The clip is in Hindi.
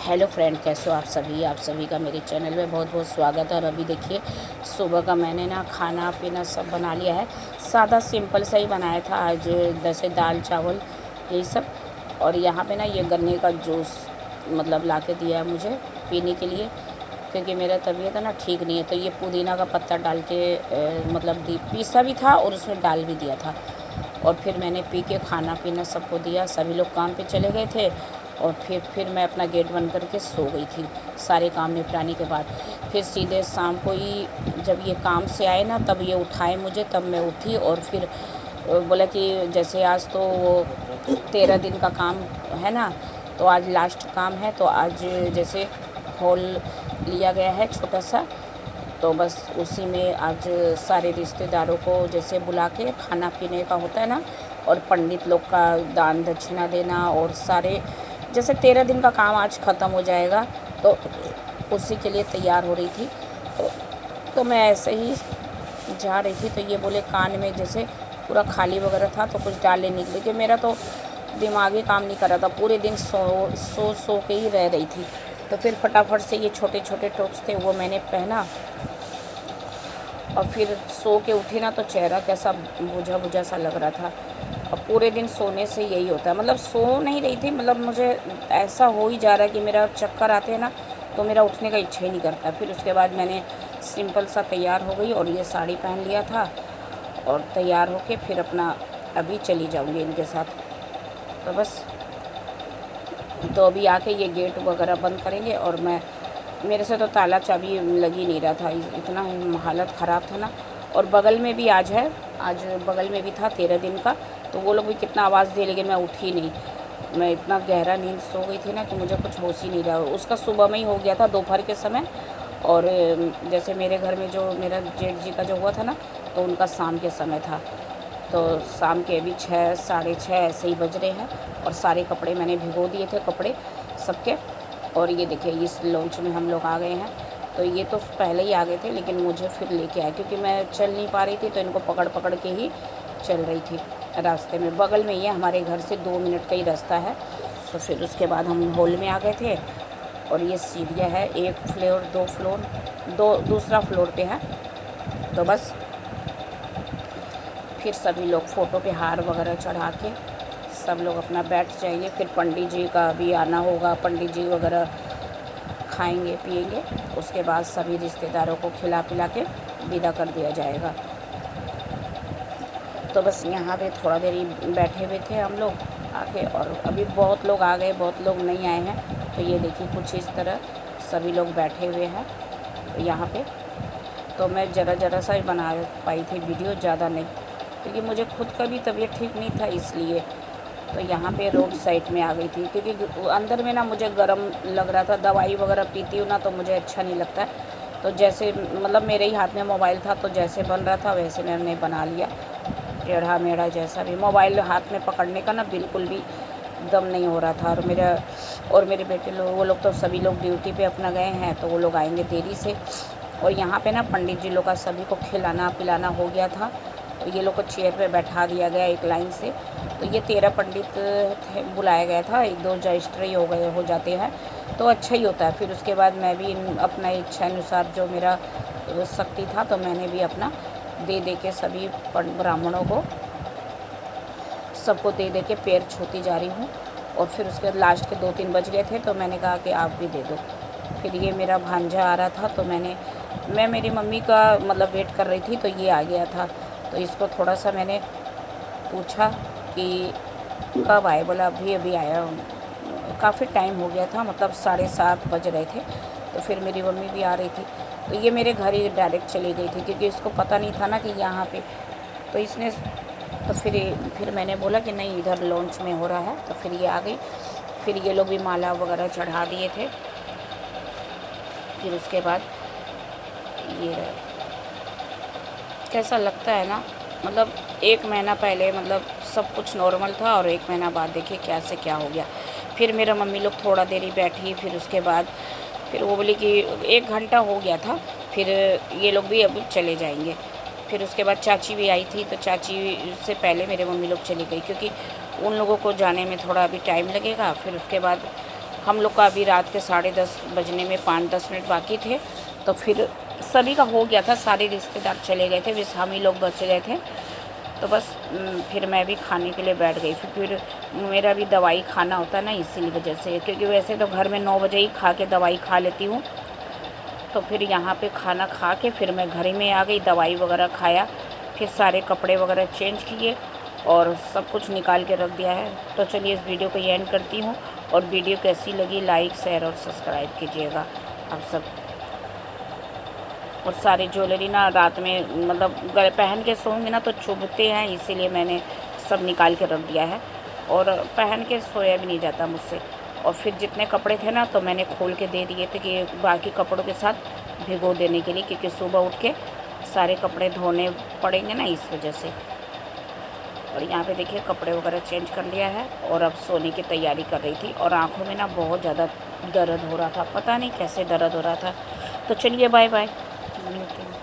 हेलो फ्रेंड, कैसे हो आप सभी का मेरे चैनल में बहुत बहुत स्वागत है। और अभी देखिए, सुबह का मैंने ना खाना पीना सब बना लिया है। सादा सिंपल सा ही बनाया था आज, जैसे दाल चावल यही सब। और यहाँ पे ना ये गन्ने का जूस मतलब ला के दिया है मुझे पीने के लिए, क्योंकि मेरा तबीयत है ना ठीक नहीं है। तो ये पुदीना का पत्ता डाल के मतलब पीसा भी था और उसमें डाल भी दिया था। और फिर मैंने पी के खाना पीना सबको दिया। सभी लोग काम पे चले गए थे और फिर मैं अपना गेट बंद करके सो गई थी सारे काम निपटाने के बाद। फिर सीधे शाम को ही जब ये काम से आए ना, तब ये उठाए मुझे, तब मैं उठी। और फिर बोला कि जैसे आज तो वो 13 दिन का काम है ना, तो आज लास्ट काम है। तो आज जैसे हॉल लिया गया है छोटा सा, तो बस उसी में आज सारे रिश्तेदारों को जैसे बुला के खाना पीने का होता है ना, और पंडित लोग का दान दक्षिणा देना, और सारे जैसे 13 दिन का काम आज ख़त्म हो जाएगा, तो उसी के लिए तैयार हो रही थी। तो मैं ऐसे ही जा रही थी, तो ये बोले कान में जैसे पूरा खाली वगैरह था तो कुछ डालने निकले, कि मेरा तो दिमाग ही काम नहीं कर रहा था। पूरे दिन सो के ही रह रही थी। तो फिर फटाफट से ये छोटे छोटे टॉप्स थे वो मैंने पहना, और फिर सो के उठी ना, तो चेहरा कैसा बुझा बुझा सा लग रहा था। और पूरे दिन सोने से यही होता है, मतलब सो नहीं रही थी, मतलब मुझे ऐसा हो ही जा रहा है कि मेरा चक्कर आते हैं ना, तो मेरा उठने का इच्छा ही नहीं करता। फिर उसके बाद मैंने सिंपल सा तैयार हो गई और ये साड़ी पहन लिया था, और तैयार होके फिर अपना अभी चली जाऊँगी इनके साथ। तो बस, तो अभी आके ये गेट वगैरह बंद करेंगे। और मेरे से तो ताला चाबी लग ही नहीं रहा था, इतना हालत ख़राब था ना। और बगल में भी आज बगल में भी था 13 दिन का, तो वो लोग भी कितना आवाज़ दिए, लेकिन मैं उठी नहीं। मैं इतना गहरा नींद सो गई थी ना कि मुझे कुछ होश ही नहीं रहा। उसका सुबह में ही हो गया था, दोपहर के समय। और जैसे मेरे घर में जो मेरा जेठ जी का जो हुआ था ना, तो उनका शाम के समय था। तो शाम के अभी 6 साढ़े 6 ऐसे ही बज रहे हैं। और सारे कपड़े मैंने भिगो दिए थे, कपड़े सबके। और ये देखिए, इस लॉन्च में हम लोग आ गए हैं। तो ये तो पहले ही आ गए थे, लेकिन मुझे फिर लेके आए, क्योंकि मैं चल नहीं पा रही थी, तो इनको पकड़ पकड़ के ही चल रही थी। रास्ते में बगल में ही है, हमारे घर से 2 मिनट का ही रास्ता है। तो फिर उसके बाद हम हॉल में आ गए थे। और ये सीढ़ियाँ है, 1 फ्लोर 2 फ्लोर, दूसरा फ्लोर पे है। तो बस फिर सभी लोग फ़ोटो पे हार वगैरह चढ़ा के सब लोग अपना बैठ जाएंगे। फिर पंडित जी का भी आना होगा, पंडित जी वगैरह खाएंगे पिएंगे। उसके बाद सभी रिश्तेदारों को खिला पिला के विदा कर दिया जाएगा। तो बस यहाँ पे थोड़ा देर ही बैठे हुए थे हम लोग आके, और अभी बहुत लोग आ गए, बहुत लोग नहीं आए हैं। तो ये देखिए, कुछ इस तरह सभी लोग बैठे हुए हैं यहाँ पे। तो मैं ज़रा सा ही बना पाई थी वीडियो, ज़्यादा नहीं, क्योंकि मुझे खुद का भी तबीयत ठीक नहीं था इसलिए। तो यहाँ पे रोड साइड में आ गई थी, क्योंकि अंदर में ना मुझे गर्म लग रहा था। दवाई वगैरह पीती हूँ ना, तो मुझे अच्छा नहीं लगता। तो जैसे मतलब मेरे ही हाथ में मोबाइल था, तो जैसे बन रहा था वैसे मैंने बना लिया। टेढ़ा मेढ़ा जैसा भी, मोबाइल हाथ में पकड़ने का ना बिल्कुल भी दम नहीं हो रहा था। और मेरे बेटे लोग, वो लोग तो सभी लोग ड्यूटी पे अपना गए हैं, तो वो लोग आएंगे देरी से। और यहाँ पे ना पंडित जी लोग का सभी को खिलाना पिलाना हो गया था। तो ये लोग को चेयर पे बैठा दिया गया एक लाइन से। तो ये 13 पंडित बुलाया गया था, 1-2 रजिस्टर ही हो जाते हैं, तो अच्छा ही होता है। फिर उसके बाद मैं भी अपना इच्छा अनुसार जो मेरा शक्ति था, तो मैंने भी अपना दे के सभी ब्राह्मणों को सबको दे के पैर छूती जा रही हूँ। और फिर उसके बाद लास्ट के 2-3 बज गए थे, तो मैंने कहा कि आप भी दे दो। फिर ये मेरा भांजा आ रहा था, तो मैं मेरी मम्मी का मतलब वेट कर रही थी, तो ये आ गया था। तो इसको थोड़ा सा मैंने पूछा कि कब आए, बोला अभी अभी आया हूँ। काफ़ी टाइम हो गया था, मतलब 7:30 बज रहे थे। तो फिर मेरी मम्मी भी आ रही थी, तो ये मेरे घर ही डायरेक्ट चली गई थी, क्योंकि इसको पता नहीं था ना कि यहाँ पे। तो इसने तो फिर मैंने बोला कि नहीं, इधर लॉन्च में हो रहा है। तो फिर ये आ गई। फिर ये लोग भी माला वगैरह चढ़ा दिए थे। फिर उसके बाद ये रहे, कैसा लगता है ना, मतलब 1 महीना पहले मतलब सब कुछ नॉर्मल था, और 1 महीना बाद देखिए क्या से क्या हो गया। फिर मेरा मम्मी लोग थोड़ा देर ही बैठी। फिर उसके बाद फिर वो बोली कि 1 घंटा हो गया था, फिर ये लोग भी अब चले जाएंगे। फिर उसके बाद चाची भी आई थी, तो चाची से पहले मेरे मम्मी लोग चली गई, क्योंकि उन लोगों को जाने में थोड़ा अभी टाइम लगेगा। फिर उसके बाद हम लोग का अभी रात के 10:30 बजने में 5-10 मिनट बाकी थे, तो फिर सभी का हो गया था, सारे रिश्तेदार चले गए थे, बस हम ही लोग बच गए थे। तो बस फिर मैं भी खाने के लिए बैठ गई। फिर मेरा भी दवाई खाना होता है ना, इसीलिए वजह से, क्योंकि वैसे तो घर में 9 बजे ही खा के दवाई खा लेती हूँ। तो फिर यहाँ पे खाना खा के फिर मैं घर में आ गई, दवाई वगैरह खाया, फिर सारे कपड़े वगैरह चेंज किए और सब कुछ निकाल के रख दिया है। तो चलिए इस वीडियो को एंड करती हूँ, और वीडियो कैसी लगी लाइक शेयर और सब्सक्राइब कीजिएगा आप सब। और सारी ज्वेलरी ना रात में मतलब पहन के सोऊंगी ना तो चुभते हैं, इसीलिए मैंने सब निकाल के रख दिया है, और पहन के सोया भी नहीं जाता मुझसे। और फिर जितने कपड़े थे ना तो मैंने खोल के दे दिए थे कि बाकी कपड़ों के साथ भिगो देने के लिए, क्योंकि सुबह उठ के सारे कपड़े धोने पड़ेंगे ना, इस वजह से। और यहाँ पे देखिए कपड़े वगैरह चेंज कर लिया है, और अब सोने की तैयारी कर रही थी, और आँखों में ना बहुत ज़्यादा दर्द हो रहा था, पता नहीं कैसे दर्द हो रहा था। तो चलिए बाय बाय, मिलते हैं।